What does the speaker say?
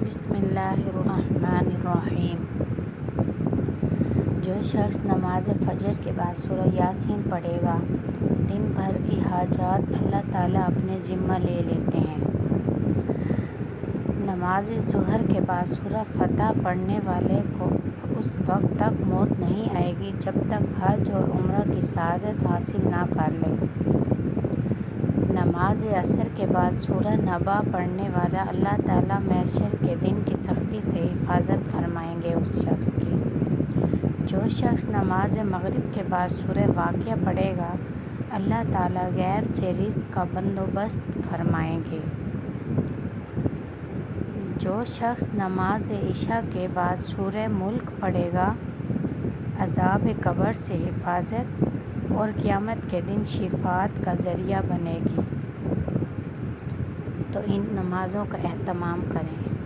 بسم اللہ الرحمن الرحیم۔ جو شخص نماز فجر کے بعد سورہ یاسین پڑھے گا، دن بھر کی حاجات اللہ تعالیٰ اپنے ذمہ لے لیتے ہیں۔ نماز ظہر کے بعد سورہ فتح پڑھنے والے کو اس وقت تک موت نہیں آئے گی جب تک حج اور عمرہ کی سعادت حاصل نہ کر لے۔ نماز عصر کے بعد سورہ نبا پڑھنے والا اللہ تعالیٰ محشر کے دن کی سختی سے حفاظت فرمائیں گے اس شخص کی۔ جو شخص نماز مغرب کے بعد سورہ واقعہ پڑھے گا، اللہ تعالیٰ غیر سے رزق کا بندوبست فرمائیں گے۔ جو شخص نماز عشاء کے بعد سورہ ملک پڑھے گا، عذاب قبر سے حفاظت اور قیامت کے دن شفاعت کا ذریعہ بنے گی۔ تو ان نمازوں کا اہتمام کریں۔